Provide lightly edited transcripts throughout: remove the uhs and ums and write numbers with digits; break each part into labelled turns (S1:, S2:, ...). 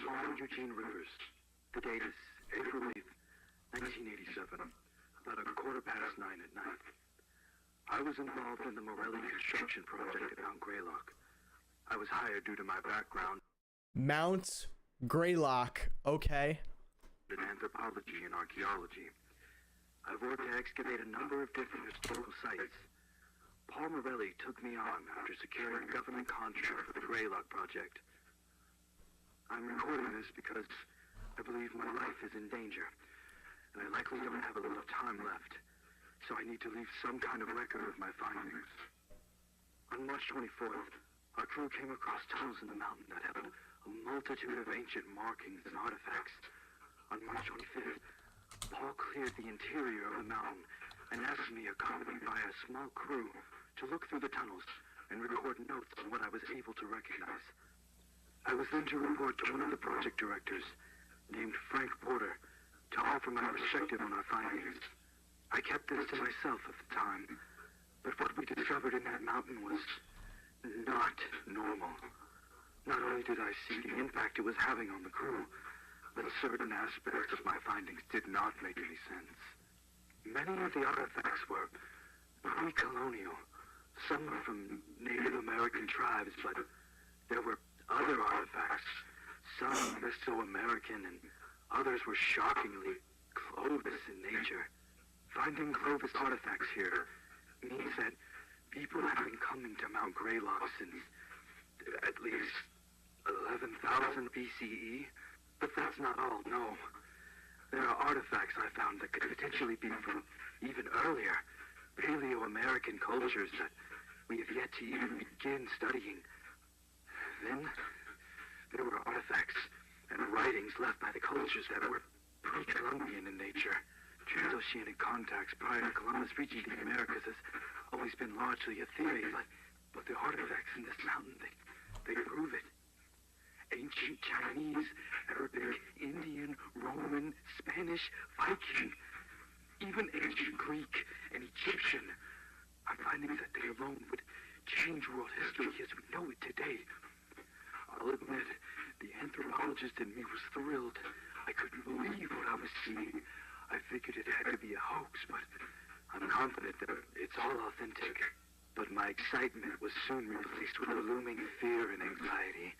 S1: on Eugene Rivers. The date is April 8th, 1987, about 9:15 at night. I was involved in the Morelli construction project at Mount Greylock. I was hired due to my background
S2: Mount Greylock, okay.
S1: in anthropology and archaeology. I've worked to excavate a number of different historical sites. Paul Morelli took me on after securing a government contract for the Greylock project. I'm recording this because I believe my life is in danger, and I likely don't have a lot of time left, so I need to leave some kind of record of my findings. On March 24th, our crew came across tunnels in the mountain that held a multitude of ancient markings and artifacts. On March 25th, Paul cleared the interior of the mountain and asked me, accompanied by a small crew, to look through the tunnels and record notes on what I was able to recognize. I was then to report to one of the project directors, named Frank Porter, to offer my perspective on our findings. I kept this to myself at the time, but what we discovered in that mountain was not normal. Not only did I see the impact it was having on the crew, but certain aspects of my findings did not make any sense. Many of the artifacts were pre-colonial. Some were from Native American tribes, but there were other artifacts, some Mesoamerican, and others were shockingly Clovis in nature. Finding Clovis artifacts here means that people have been coming to Mount Greylock since at least 11,000 BCE. But that's not all, no. There are artifacts I found that could potentially be from even earlier, Paleo-American cultures that we have yet to even begin studying. Then, there were artifacts and writings left by the cultures that were pre-Columbian in nature. Transoceanic contacts prior to Columbus reaching the Americas has always been largely a theory, but the artifacts in this mountain, they prove it. Ancient Chinese, Arabic, Indian, Roman, Spanish, Viking, even ancient Greek and Egyptian. I'm finding that they alone would change world history as we know it today. I'll admit, the anthropologist in me was thrilled. I couldn't believe what I was seeing. I figured it had to be a hoax, but I'm confident that it's all authentic. But my excitement was soon replaced with a looming fear and anxiety.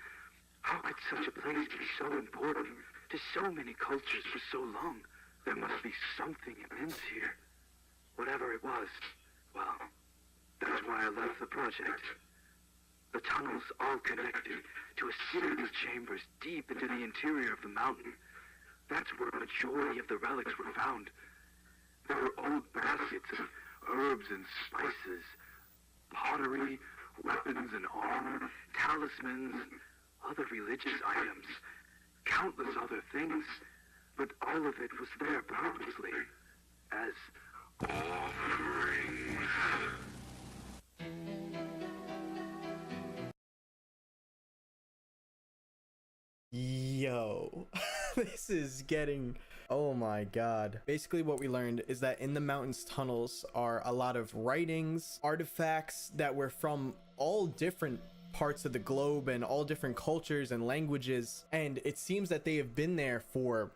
S1: How could such a place be so important to so many cultures for so long? There must be something immense here. Whatever it was, well, that's why I left the project. The tunnels all connected to a series of chambers deep into the interior of the mountain. That's where a majority of the relics were found. There were old baskets of herbs and spices, pottery, weapons and armor, talismans, other religious items, countless other things, but all of it was there purposely as offerings.
S2: Yo, this is getting, oh my god. Basically what we learned is that in the mountain's tunnels are a lot of writings, artifacts that were from all different parts of the globe and all different cultures and languages, and it seems that they have been there for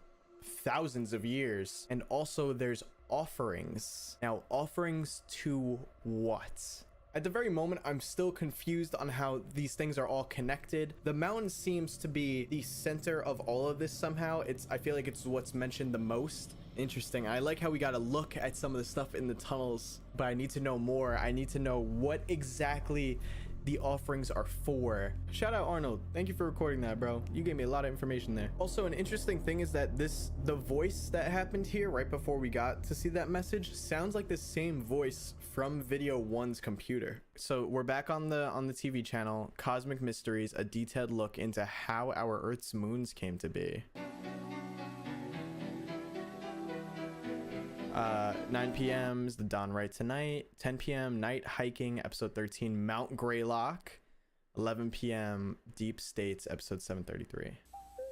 S2: thousands of years. And also there's offerings. Now, offerings to what? At the very moment, I'm still confused on how these things are all connected. The mountain seems to be the center of all of this somehow. I feel like it's what's mentioned the most. Interesting. I like how we got to look at some of the stuff in the tunnels, but I need to know more. I need to know what exactly the offerings are for. Shout out Arnold, thank you for recording that, bro. You gave me a lot of information there. Also, an interesting thing is that the voice that happened here right before we got to see that message sounds like the same voice from video 1's computer. So we're back on the TV channel, Cosmic Mysteries, a detailed look into how our Earth's moons came to be. 9 p.m. The Dawn Right Tonight. 10 p.m. Night Hiking, episode 13, Mount Greylock. 11 p.m. Deep States, episode 733.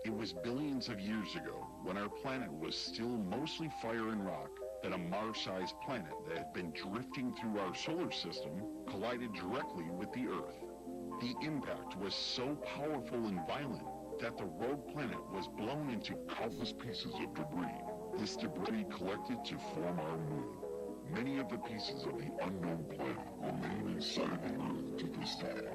S3: It was billions of years ago, when our planet was still mostly fire and rock, that a Mars-sized planet that had been drifting through our solar system collided directly with the Earth. The impact was so powerful and violent that the rogue planet was blown into countless pieces of debris. This debris collected to form our moon. Many of the pieces of the unknown planet remain inside the Earth to this day.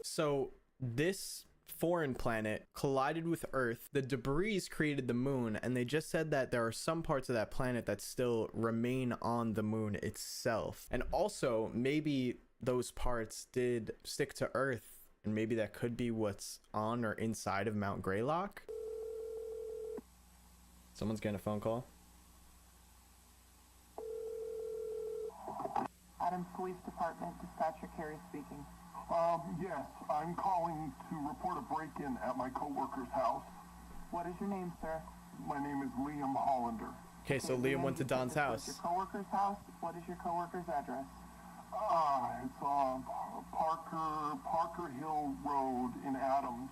S2: So this foreign planet collided with Earth. The debris created the moon, and they just said that there are some parts of that planet that still remain on the moon itself. And also, maybe those parts did stick to Earth, and maybe that could be what's on or inside of Mount Greylock. Someone's getting a phone call.
S4: Adams Police Department, Dispatcher Carey speaking.
S5: Yes, I'm calling to report a break-in at my coworker's house.
S4: What is your name, sir?
S5: My name is Liam Hollander.
S2: Okay, so Liam went to Don's house.
S4: Your coworker's house? What is your coworker's address?
S5: It's Parker Hill Road in Adams,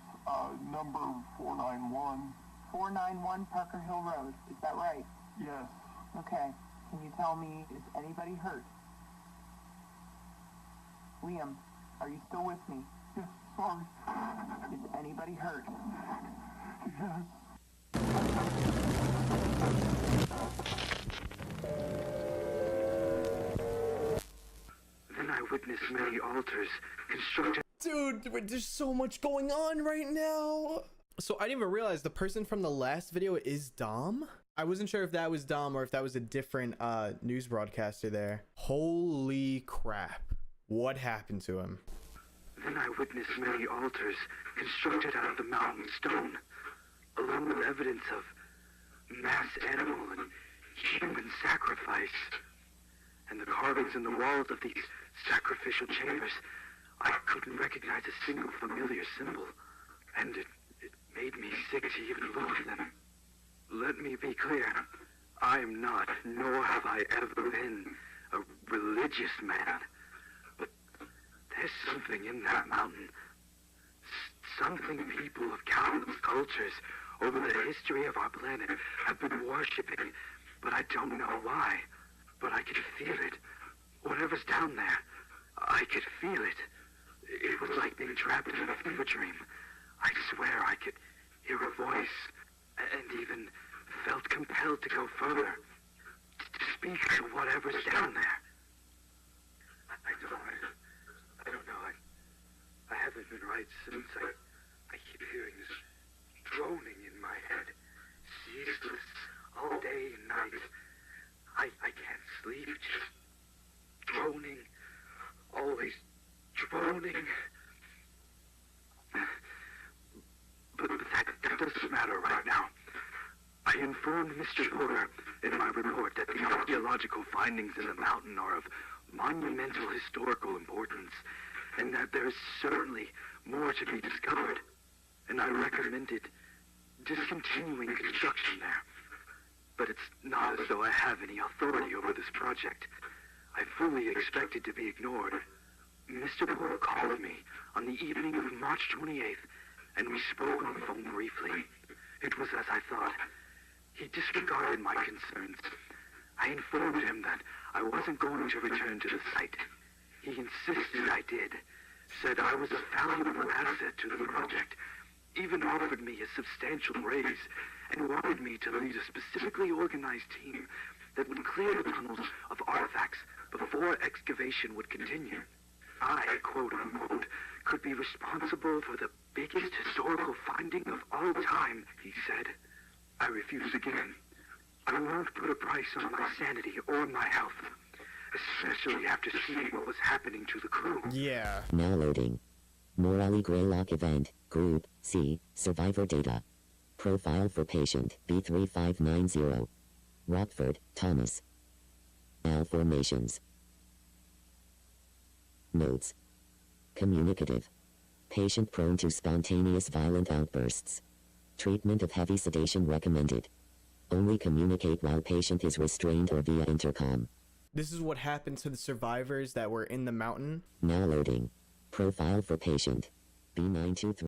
S5: number 491.
S4: 491 Parker Hill Road, is that right?
S5: Yes.
S4: Okay, can you tell me, is anybody hurt? Liam, are you still with me?
S5: Yes, sorry.
S4: Is anybody hurt?
S5: Yes.
S1: Then I witnessed many altars constructed.
S2: Dude, there's so much going on right now. So I didn't even realize the person from the last video is Dom. I wasn't sure if that was Dom or if that was a different news broadcaster there. Holy crap. What happened to him?
S1: Then I witnessed many altars constructed out of the mountain stone, along with evidence of mass animal and human sacrifice. And the carvings in the walls of these sacrificial chambers, I couldn't recognize a single familiar symbol, and it made me sick to even look at them. Let me be clear, I am not, nor have I ever been, a religious man. But there's something in that mountain. Something people of countless cultures over the history of our planet have been worshipping, but I don't know why. But I could feel it. Whatever's down there, I could feel it. It was like being trapped in a fever dream. I swear I could hear a voice, and even felt compelled to go further, to speak to whatever's down there. I don't know. I haven't been right since. I keep hearing this droning in my head, ceaseless, all day and night. I can't sleep, just droning, always droning. But that doesn't matter right now. I informed Mr. Porter in my report that the archaeological findings in the mountain are of monumental historical importance, and that there is certainly more to be discovered, and I recommended discontinuing construction there. But it's not as though I have any authority over this project. I fully expected to be ignored. Mr. Porter called me on the evening of March 28th, and we spoke on the phone briefly. It was as I thought. He disregarded my concerns. I informed him that I wasn't going to return to the site. He insisted I did, said I was a valuable asset to the project, even offered me a substantial raise, and wanted me to lead a specifically organized team that would clear the tunnels of artifacts before excavation would continue. I, quote unquote, could be responsible for the biggest historical finding of all time, he said. I refused again. I won't put a price on my sanity or my health, especially after seeing what was happening to the crew.
S2: Yeah.
S6: Now loading. Morale Greylock event, Group C, Survivor data. Profile for patient B3590. Rockford, Thomas. Malformations. Notes. Communicative. Patient prone to spontaneous violent outbursts. Treatment of heavy sedation recommended. Only communicate while patient is restrained or via intercom.
S2: This is what happened to the survivors that were in the mountain.
S6: Now loading. Profile for patient B923.